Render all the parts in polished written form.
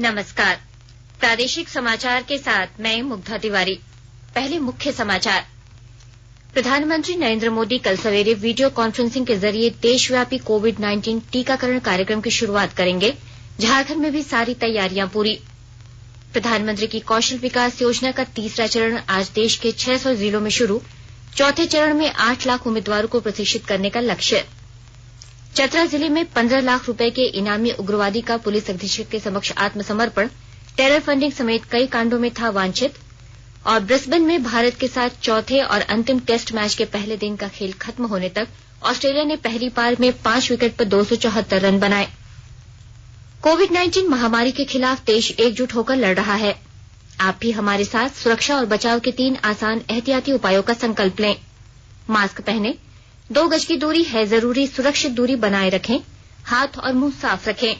नमस्कार। प्रादेशिक समाचार के साथ मैं मुग्धा तिवारी। पहले मुख्य समाचार। प्रधानमंत्री नरेंद्र मोदी कल सवेरे वीडियो कॉन्फ्रेंसिंग के जरिए देशव्यापी कोविड-19 टीकाकरण कार्यक्रम की शुरुआत करेंगे। झारखंड में भी सारी तैयारियां पूरी। प्रधानमंत्री की कौशल विकास योजना का तीसरा चरण आज देश के 600 जिलों में शुरू। चौथे चरण में 8 लाख उम्मीदवारों को प्रशिक्षित करने का लक्ष्य। चतरा जिले में 15 लाख रुपए के इनामी उग्रवादी का पुलिस अधीक्षक के समक्ष आत्मसमर्पण। टेरर फंडिंग समेत कई कांडों में था वांछित। और ब्रिस्बेन में भारत के साथ चौथे और अंतिम टेस्ट मैच के पहले दिन का खेल खत्म होने तक ऑस्ट्रेलिया ने पहली पार में 5 विकेट पर 274 रन बनाए। कोविड-19 महामारी के खिलाफ देश एकजुट होकर लड़ रहा है। आप भी हमारे साथ सुरक्षा और बचाव के 3 आसान एहतियाती उपायों का संकल्प लें। मास्क पहनें, 2 गज की दूरी है जरूरी, सुरक्षित दूरी बनाए रखें, हाथ और मुंह साफ रखें।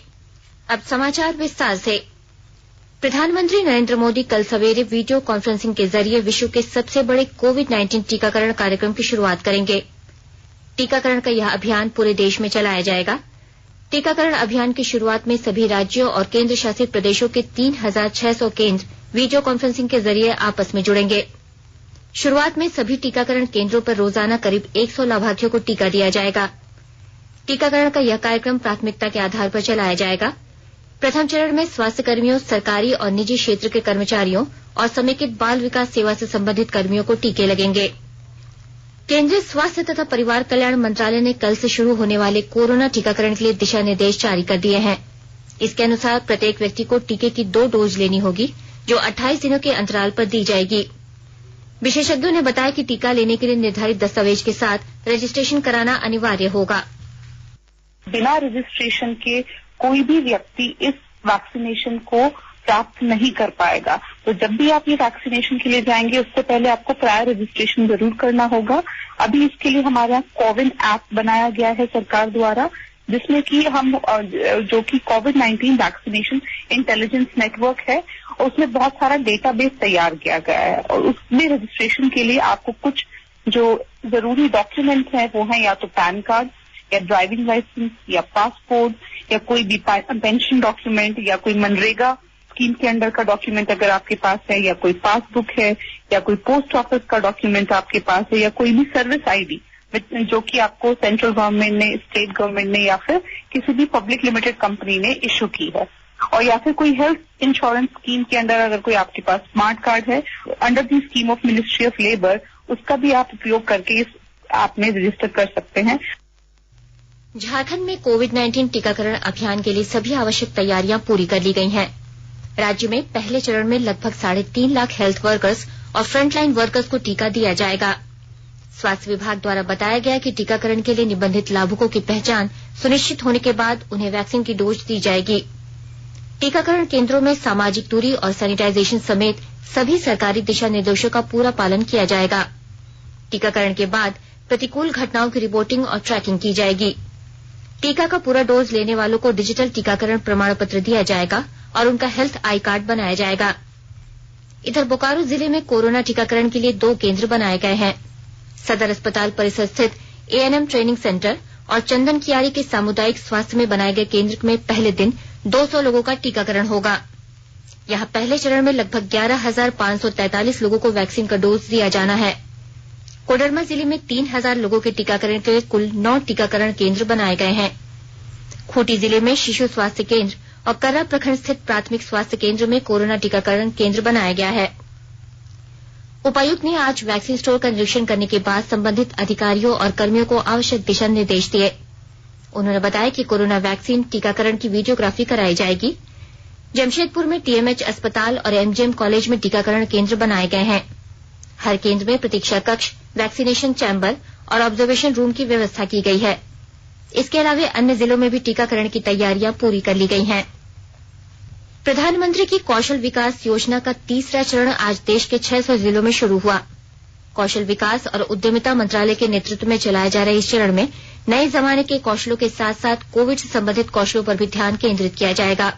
अब समाचार विस्तार से। प्रधानमंत्री नरेंद्र मोदी कल सवेरे वीडियो कॉन्फ्रेंसिंग के जरिए विश्व के सबसे बड़े कोविड-19 टीकाकरण कार्यक्रम की शुरुआत करेंगे। टीकाकरण का यह अभियान पूरे देश में चलाया जाएगा। टीकाकरण अभियान की शुरुआत में सभी राज्यों और केंद्र शासित प्रदेशों के 3,600 केंद्र वीडियो कॉन्फ्रेंसिंग के जरिए आपस में जुड़ेंगे। शुरुआत में सभी टीकाकरण केंद्रों पर रोजाना करीब 100 लाभार्थियों को टीका दिया जाएगा। टीकाकरण का यह कार्यक्रम प्राथमिकता के आधार पर चलाया जाएगा। प्रथम चरण में स्वास्थ्य कर्मियों, सरकारी और निजी क्षेत्र के कर्मचारियों और समेकित बाल विकास सेवा से संबंधित कर्मियों को टीके लगेंगे। केंद्रीय स्वास्थ्य तथा परिवार कल्याण मंत्रालय ने कल से शुरू होने वाले कोरोना टीकाकरण के लिए दिशा निर्देश जारी कर दिए हैं। इसके अनुसार प्रत्येक व्यक्ति को टीके की 2 डोज लेनी होगी, जो 28 दिनों के अंतराल पर दी जाएगी। विशेषज्ञों ने बताया कि टीका लेने के लिए निर्धारित दस्तावेज के साथ रजिस्ट्रेशन कराना अनिवार्य होगा। बिना रजिस्ट्रेशन के कोई भी व्यक्ति इस वैक्सीनेशन को प्राप्त नहीं कर पाएगा। तो जब भी आप ये वैक्सीनेशन के लिए जाएंगे, उससे पहले आपको प्रायर रजिस्ट्रेशन जरूर करना होगा। अभी इसके लिए हमारा कोविन ऐप बनाया गया है सरकार द्वारा, जिसमें कि हम जो कि कोविड-19 वैक्सीनेशन इंटेलिजेंस नेटवर्क है, उसमें बहुत सारा डेटाबेस तैयार किया गया है। और उसमें रजिस्ट्रेशन के लिए आपको कुछ जो जरूरी डॉक्यूमेंट्स हैं वो हैं या तो पैन कार्ड या ड्राइविंग लाइसेंस या पासपोर्ट या कोई भी पेंशन डॉक्यूमेंट या कोई मनरेगा स्कीम के अंडर का डॉक्यूमेंट अगर आपके पास है, या कोई पासबुक है, या कोई पोस्ट ऑफिस का डॉक्यूमेंट आपके पास है, या कोई भी सर्विस आईडी जो कि आपको सेंट्रल गवर्नमेंट ने, स्टेट गवर्नमेंट ने या फिर किसी भी पब्लिक लिमिटेड कंपनी ने इश्यू की है, और या फिर कोई हेल्थ इंश्योरेंस स्कीम के अंदर अगर कोई आपके पास स्मार्ट कार्ड है under the scheme of ministry of labour, उसका भी आप उपयोग करके इस ऐप में रजिस्टर कर सकते हैं। झारखंड में कोविड-19 टीकाकरण अभियान के लिए सभी आवश्यक तैयारियां पूरी कर ली गई हैं। राज्य में पहले चरण में लगभग 3.5 लाख हेल्थ वर्कर्स और फ्रंटलाइन वर्कर्स को टीका दिया जाएगा। स्वास्थ्य विभाग द्वारा बताया गया कि टीकाकरण के लिए निबंधित लाभुकों की पहचान सुनिश्चित होने के बाद उन्हें वैक्सीन की डोज दी जाएगी। टीकाकरण केंद्रों में सामाजिक दूरी और सैनिटाइजेशन समेत सभी सरकारी दिशा निर्देशों का पूरा पालन किया जाएगा। टीकाकरण के बाद प्रतिकूल घटनाओं की रिपोर्टिंग और ट्रैकिंग की जाएगी। टीका का पूरा डोज लेने वालों को डिजिटल टीकाकरण प्रमाण पत्र दिया जाएगा और उनका हेल्थ आई कार्ड बनाया जाएगा। इधर बोकारो जिले में कोरोना टीकाकरण के लिए 2 केंद्र बनाए गए हैं। सदर अस्पताल परिसर स्थित एएनएम ट्रेनिंग सेंटर और चंदन कियारी के सामुदायिक स्वास्थ्य में बनाए गए केंद्र में पहले दिन 200 लोगों का टीकाकरण होगा। यहां पहले चरण में लगभग 11,543 लोगों को वैक्सीन का डोज दिया जाना है। कोडरमा जिले में 3,000 लोगों के टीकाकरण के लिए कुल 9 टीकाकरण केंद्र बनाए गए हैं। खूंटी जिले में शिशु स्वास्थ्य केंद्र और कर्रा प्रखंड स्थित प्राथमिक स्वास्थ्य केंद्र में कोरोना टीकाकरण केंद्र बनाया गया है। उपायुक्त ने आज वैक्सीन स्टोर का निरीक्षण करने के बाद संबंधित अधिकारियों और कर्मियों को आवश्यक दिशा निर्देश दिए। उन्होंने बताया कि कोरोना वैक्सीन टीकाकरण की वीडियोग्राफी कराई जाएगी। जमशेदपुर में टीएमएच अस्पताल और एमजीएम कॉलेज में टीकाकरण केंद्र बनाए गए हैं। हर केंद्र में प्रतीक्षा कक्ष, वैक्सीनेशन चैंबर और ऑब्जर्वेशन रूम की व्यवस्था की गई है। इसके अलावा अन्य जिलों में भी टीकाकरण की तैयारियां पूरी कर ली गई हैं। प्रधानमंत्री की कौशल विकास योजना का तीसरा चरण आज देश के 600 जिलों में शुरू हुआ। कौशल विकास और उद्यमिता मंत्रालय के नेतृत्व में चलाए जा रहे इस चरण में नए जमाने के कौशलों के साथ साथ कोविड से संबंधित कौशलों पर भी ध्यान केंद्रित किया जाएगा।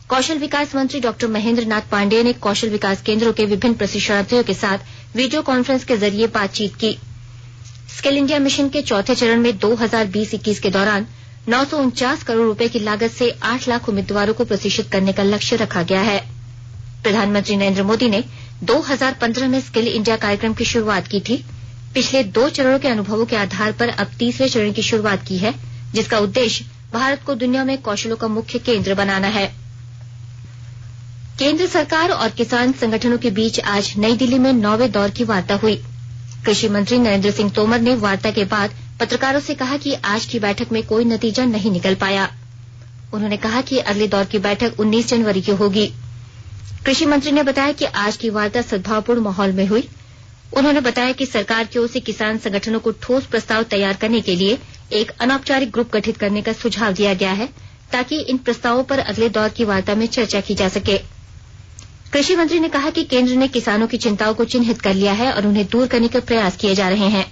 कौशल विकास मंत्री डॉक्टर महेंद्र नाथ पांडेय ने कौशल विकास केंद्रों के विभिन्न प्रशिक्षणार्थियों के साथ वीडियो कॉन्फ्रेंस के जरिए बातचीत की। स्किल इंडिया मिशन के चौथे चरण में 2020-21 के दौरान 949 करोड़ रुपए की लागत से 8 लाख उम्मीदवारों को प्रशिक्षित करने का लक्ष्य रखा गया है। प्रधानमंत्री नरेंद्र मोदी ने 2015 में स्किल इंडिया कार्यक्रम की शुरुआत की थी। पिछले 2 चरणों के अनुभवों के आधार पर अब तीसरे चरण की शुरुआत की है, जिसका उद्देश्य भारत को दुनिया में कौशलों का मुख्य केंद्र बनाना है। केंद्र सरकार और किसान संगठनों के बीच आज नई दिल्ली में 9वें दौर की वार्ता हुई। कृषि मंत्री नरेंद्र सिंह तोमर ने वार्ता के बाद पत्रकारों से कहा कि आज की बैठक में कोई नतीजा नहीं निकल पाया। उन्होंने कहा कि अगले दौर की बैठक 19 जनवरी की होगी। कृषि मंत्री ने बताया कि आज की वार्ता सद्भावपूर्ण माहौल में हुई। उन्होंने बताया कि सरकार की ओर से किसान संगठनों को ठोस प्रस्ताव तैयार करने के लिए एक अनौपचारिक ग्रुप गठित करने का सुझाव दिया गया है, ताकि इन प्रस्तावों पर अगले दौर की वार्ता में चर्चा की जा सके। कृषि मंत्री ने कहा कि केंद्र ने किसानों की चिंताओं को चिन्हित कर लिया है और उन्हें दूर करने के प्रयास किए जा रहे हैं।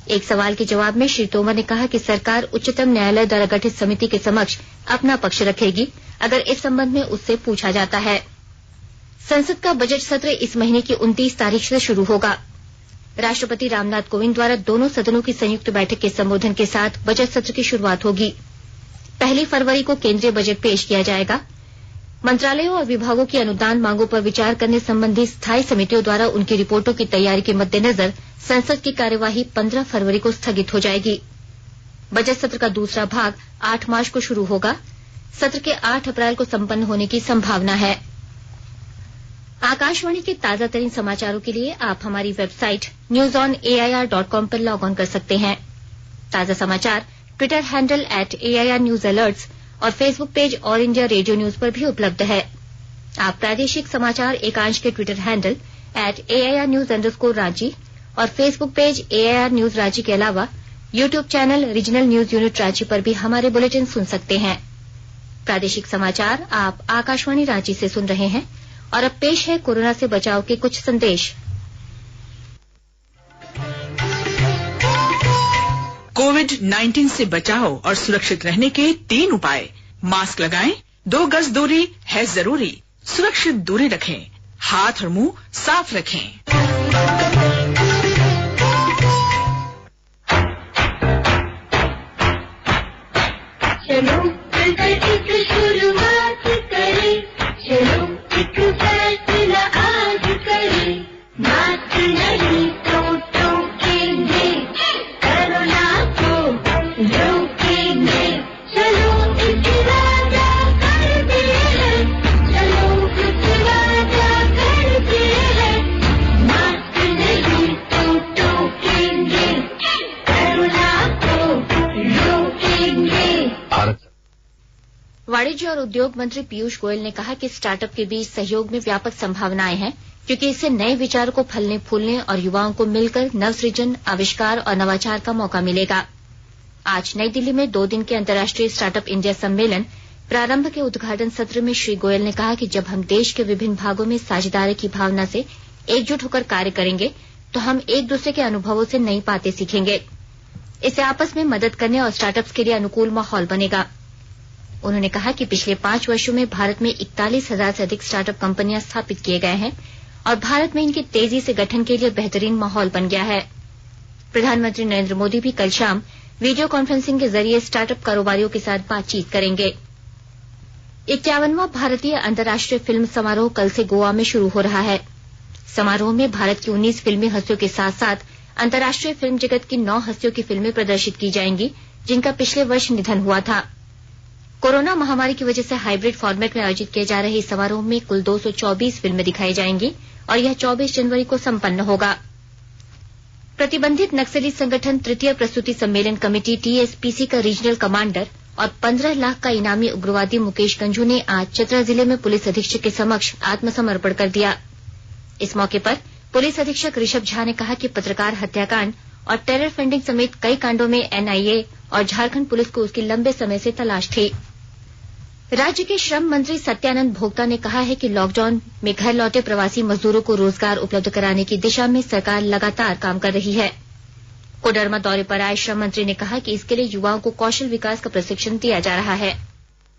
एक सवाल के जवाब में श्री तोमर ने कहा कि सरकार उच्चतम न्यायालय द्वारा गठित समिति के समक्ष अपना पक्ष रखेगी, अगर इस संबंध में उससे पूछा जाता है। संसद का बजट सत्र इस महीने की 29 तारीख से शुरू होगा। राष्ट्रपति रामनाथ कोविंद द्वारा दोनों सदनों की संयुक्त बैठक के संबोधन के साथ बजट सत्र की शुरुआत होगी। 1 फरवरी को केंद्रीय बजट पेश किया जाएगा। मंत्रालयों और विभागों की अनुदान मांगों पर विचार करने संबंधी स्थायी समितियों द्वारा उनकी रिपोर्टों की तैयारी के मद्देनजर संसद की कार्यवाही 15 फरवरी को स्थगित हो जाएगी। बजट सत्र का दूसरा भाग 8 मार्च को शुरू होगा। सत्र के 8 अप्रैल को संपन्न होने की संभावना है। आकाशवाणी के ताजा तरीन समाचारों के लिए आप हमारी वेबसाइट newsonair.com पर लॉग ऑन कर सकते हैं। ताजा समाचार ट्विटर हैंडल @AIRNewsAlerts और Facebook page all India radio news पर भी उपलब्ध है। आप प्रादेशिक समाचार एकांश के ट्विटर हैंडल @AIRNews_रांची और Facebook page AIR news Ranchi के अलावा YouTube channel regional news unit Ranchi पर भी हमारे बुलेटिन सुन सकते हैं। प्रादेशिक समाचार आप आकाशवाणी रांची से सुन रहे हैं और अब पेश है कोरोना से बचाव के कुछ संदेश। कोविड-19 से बचाव और सुरक्षित रहने के 3 उपाय। मास्क लगाएं, 2 गज दूरी है जरूरी, सुरक्षित दूरी रखें, हाथ और मुंह साफ रखें। चलो मिलकर एक शुरुआत करें, चलो एक फैसला आज करें, मास्क नहीं तो टोकेंगे, कोरोना को रोकेंगे, चलो एक वादा करते हैं, चलो एक वादा करते हैं, मास्क नहीं तो टोकेंगे, कोरोना को रोकेंगे। वाणिज्य और उद्योग मंत्री पीयूष गोयल ने कहा कि स्टार्टअप के बीच सहयोग में व्यापक संभावनाएं हैं, क्योंकि इससे नए विचारों को फलने फूलने और युवाओं को मिलकर नवसृजन, आविष्कार और नवाचार का मौका मिलेगा। आज नई दिल्ली में 2 दिन के अंतर्राष्ट्रीय स्टार्टअप इंडिया सम्मेलन प्रारंभ के उद्घाटन सत्र में श्री गोयल ने कहा कि जब हम देश के विभिन्न भागों में साझेदारी की भावना से एकजुट होकर कार्य करेंगे, तो हम एक दूसरे के अनुभवों से नई बातें सीखेंगे। इससे आपस में मदद करने और स्टार्टअप्स के लिए अनुकूल माहौल बनेगा। उन्होंने कहा कि पिछले 5 वर्षों में भारत में 41,000 से अधिक स्टार्टअप कंपनियां स्थापित किए गए हैं और भारत में इनके तेजी से गठन के लिए बेहतरीन माहौल बन गया है। प्रधानमंत्री नरेंद्र मोदी भी कल शाम वीडियो कॉन्फ्रेंसिंग के जरिए स्टार्टअप कारोबारियों के साथ बातचीत करेंगे। 51वां भारतीय अंतर्राष्ट्रीय फिल्म समारोह कल से गोवा में शुरू हो रहा है। समारोह में भारत की 19 फिल्मी हस्तियों के साथ साथ अंतर्राष्ट्रीय फिल्म जगत की 9 हस्तियों की फिल्में प्रदर्शित की जाएंगी, जिनका पिछले वर्ष निधन हुआ था। कोरोना महामारी की वजह से हाइब्रिड फॉर्मेट में आयोजित किए जा रहे इस समारोह में कुल 224 फिल्में दिखाई जाएंगी और यह 24 जनवरी को संपन्न होगा। प्रतिबंधित नक्सली संगठन तृतीय प्रस्तुति सम्मेलन कमेटी TSPC का रीजनल कमांडर और 15 लाख का इनामी उग्रवादी मुकेश गंझू ने आज चतरा जिले में पुलिस अधीक्षक के समक्ष आत्मसमर्पण कर दिया। इस मौके पर पुलिस अधीक्षक ऋषभ झा ने कहा कि पत्रकार हत्याकांड और टेरर फंडिंग समेत कई कांडों में NIA और झारखंड पुलिस को उसकी लंबे समय से तलाश थी। राज्य के श्रम मंत्री सत्यानंद भोक्ता ने कहा है कि लॉकडाउन में घर लौटे प्रवासी मजदूरों को रोजगार उपलब्ध कराने की दिशा में सरकार लगातार काम कर रही है। कोडरमा दौरे पर आए श्रम मंत्री ने कहा कि इसके लिए युवाओं को कौशल विकास का प्रशिक्षण दिया जा रहा है।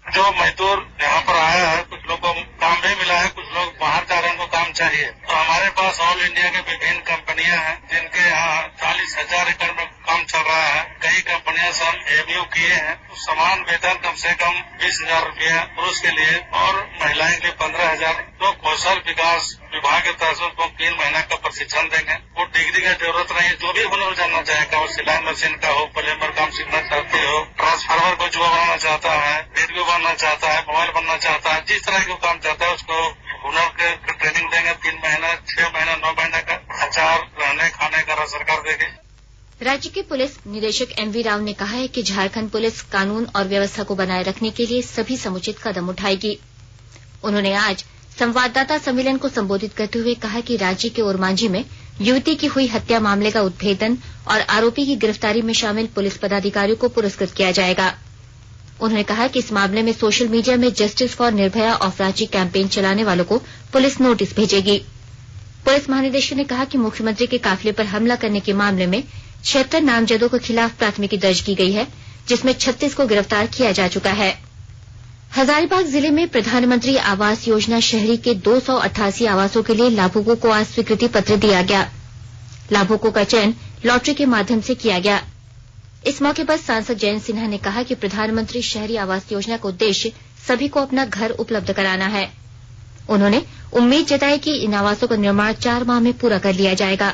जो मजदूर यहाँ पर आया है, कुछ लोग को काम भी मिला है, कुछ लोग बाहर जा रहे हैं, उनको काम चाहिए। तो हमारे पास ऑल इंडिया के विभिन्न कंपनियां हैं, जिनके यहाँ 40,000 एकड़ में काम चल रहा है। कई कंपनियां से हम एमयू किए हैं, तो समान वेतन कम से कम 20,000 रुपया पुरुष के लिए और महिलाएं के 15,000। तो कौशल विकास विभाग के तरफ से उनको 3 महीना का प्रशिक्षण देंगे। वो डिग्री की जरूरत नहीं, जो भी हुनर जानना चाहेगा, वो सिलाई मशीन का हो, प्लम्बर काम सीखना चाहते हो, ट्रांसफार्मर को जुआ बनाना चाहता है, रेडियो बनना चाहता है, मोबाइल बनना चाहता है, जिस तरह का काम चाहता है उसको हुनर के ट्रेनिंग देंगे। 3 महीना, 6 महीना, 9 महीने का खर्चा रहने खाने का सरकार देगी। राज्य के पुलिस निदेशक एमवी राव ने कहा है कि झारखंड पुलिस कानून और व्यवस्था को बनाए रखने के लिए सभी समुचित कदम उठाएगी। उन्होंने आज संवाददाता सम्मेलन को संबोधित करते हुए कहा कि राज्य के ओरमांझी में युवती की हुई हत्या मामले का उद्भेदन और आरोपी की गिरफ्तारी में शामिल पुलिस पदाधिकारियों को पुरस्कृत किया जाएगा। उन्होंने कहा कि इस मामले में सोशल मीडिया में justice for Nirbhaya of Ranchi campaign चलाने वालों को पुलिस नोटिस भेजेगी। पुलिस महानिदेशक ने कहा कि मुख्यमंत्री के काफिले पर हमला करने के मामले में 76 नामजदों के खिलाफ प्राथमिकी दर्ज की गई है, जिसमें 36 को गिरफ्तार किया जा चुका है। हजारीबाग जिले में प्रधानमंत्री आवास योजना शहरी के 288 आवासों के लिए लाभुकों को आज स्वीकृति पत्र दिया गया। लाभुकों का चयन लॉटरी के माध्यम से किया गया। इस मौके पर सांसद जयंत सिन्हा ने कहा कि प्रधानमंत्री शहरी आवास योजना का उद्देश्य सभी को अपना घर उपलब्ध कराना है। उन्होंने उम्मीद जताई कि इन आवासों का निर्माण 4 माह में पूरा कर लिया जाएगा।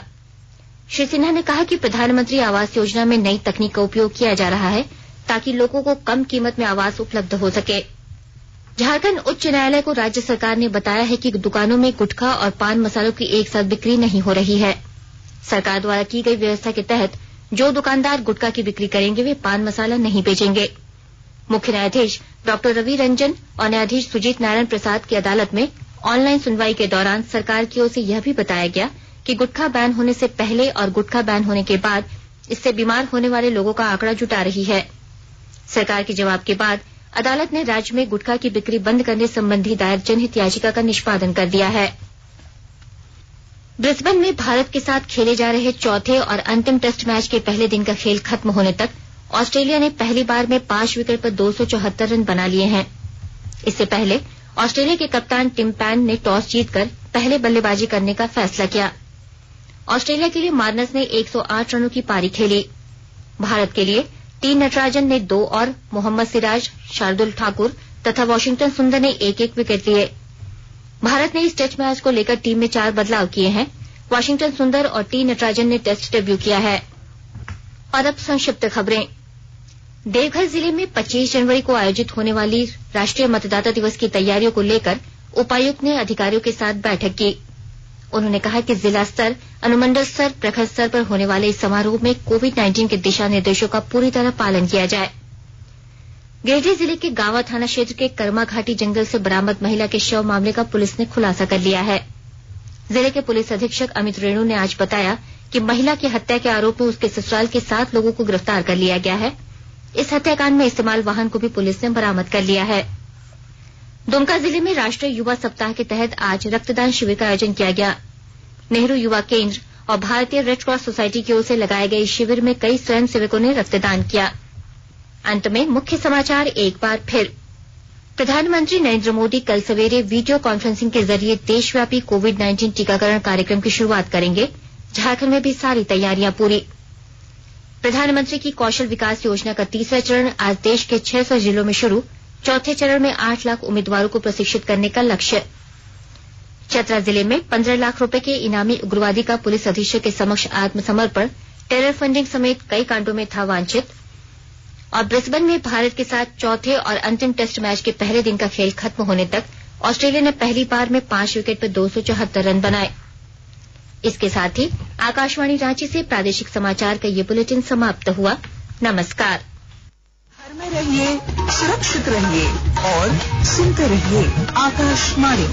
श्री सिन्हा ने कहा कि प्रधानमंत्री आवास योजना में नई तकनीक का उपयोग किया जा रहा है ताकि लोगों को कम कीमत में आवास उपलब्ध हो सके। झारखंड उच्च न्यायालय को राज्य सरकार ने बताया है कि दुकानों में गुटखा और पान मसालों की एक साथ बिक्री नहीं हो रही है। सरकार द्वारा की गई व्यवस्था के तहत जो दुकानदार गुटखा की बिक्री करेंगे वे पान मसाला नहीं बेचेंगे। मुख्य न्यायाधीश डॉ रवि रंजन और न्यायाधीश सुजीत नारायण प्रसाद की अदालत में ऑनलाइन सुनवाई के दौरान सरकार की ओर से यह भी बताया गया कि गुटखा बैन होने से पहले और गुटखा बैन होने के बाद इससे बीमार होने वाले लोगों का आंकड़ा जुटा रही है। सरकार के जवाब के बाद अदालत ने राज्य में गुटखा की बिक्री बंद करने संबंधी दायर जनहित याचिका का निष्पादन कर दिया है। ब्रिस्बेन में भारत के साथ खेले जा रहे चौथे और अंतिम टेस्ट मैच के पहले दिन का खेल खत्म होने तक ऑस्ट्रेलिया ने पहली बार में 5 विकेट पर 274 रन बना लिए हैं। इससे पहले ऑस्ट्रेलिया के कप्तान टिम पैन ने टॉस जीतकर पहले बल्लेबाजी करने का फैसला किया। ऑस्ट्रेलिया के लिए मार्नस ने 108 रनों की पारी खेली। भारत के लिए टी नटराजन ने 2 और मोहम्मद सिराज, शार्दुल ठाकुर तथा वॉशिंगटन सुंदर ने 1-1 विकेट लिए। भारत ने इस टेस्ट मैच को लेकर टीम में 4 बदलाव किए हैं। वॉशिंगटन सुंदर और टी नटराजन ने टेस्ट डेब्यू किया है। और अब संक्षिप्त खबरें। देवघर जिले में 25 जनवरी को आयोजित होने वाली राष्ट्रीय मतदाता दिवस की तैयारियों को लेकर उपायुक्त ने अधिकारियों के साथ बैठक की। उन्होंने कहा कि जिला स्तर, अनुमंडल स्तर, प्रखंड स्तर पर होने वाले इस समारोह में कोविड-19 के दिशा निर्देशों का पूरी तरह पालन किया जाए। गिरिडीह जिले के गांवा थाना क्षेत्र के कर्मा घाटी जंगल से बरामद महिला के शव मामले का पुलिस ने खुलासा कर लिया है। जिले के पुलिस अधीक्षक अमित रेणु ने आज बताया कि महिला की हत्या के आरोप में उसके ससुराल के 7 लोगों को गिरफ्तार कर लिया गया है। इस हत्याकांड में इस्तेमाल वाहन को भी पुलिस ने बरामद कर लिया है। दुमका जिले में राष्ट्रीय युवा सप्ताह के तहत आज रक्तदान शिविर का आयोजन किया गया। नेहरू युवा केंद्र और भारतीय रेड क्रॉस सोसाइटी की ओर से लगाए गए इस शिविर में कई स्वयंसेवकों ने रक्तदान किया। अंत में मुख्य समाचार एक बार फिर। प्रधानमंत्री नरेंद्र मोदी कल सवेरे वीडियो कॉन्फ्रेंसिंग के जरिए देशव्यापी कोविड-19 टीकाकरण कार्यक्रम की शुरुआत करेंगे। झारखंड में भी सारी तैयारियां पूरी। प्रधानमंत्री की कौशल विकास योजना का तीसरा चरण आज देश के 600 जिलों में शुरू। चौथे चरण में 8 लाख उम्मीदवारों को प्रशिक्षित करने का लक्ष्य। चतरा जिले में 15 लाख रुपए के इनामी उग्रवादी का पुलिस अधीक्षक के समक्ष आत्मसमर्पण, टेरर फंडिंग समेत कई कांडों में था वांछित। और ब्रिस्बेन में भारत के साथ चौथे और अंतिम टेस्ट मैच के पहले दिन का खेल खत्म होने तक ऑस्ट्रेलिया ने पहली बार में 5 विकेट पर 274 रन बनाए। इसके साथ ही आकाशवाणी रांची से प्रादेशिक समाचार का ये बुलेटिन समाप्त हुआ। नमस्कार। घर में रहिए, सुरक्षित रहिए और सुनते रहिए आकाशवाणी।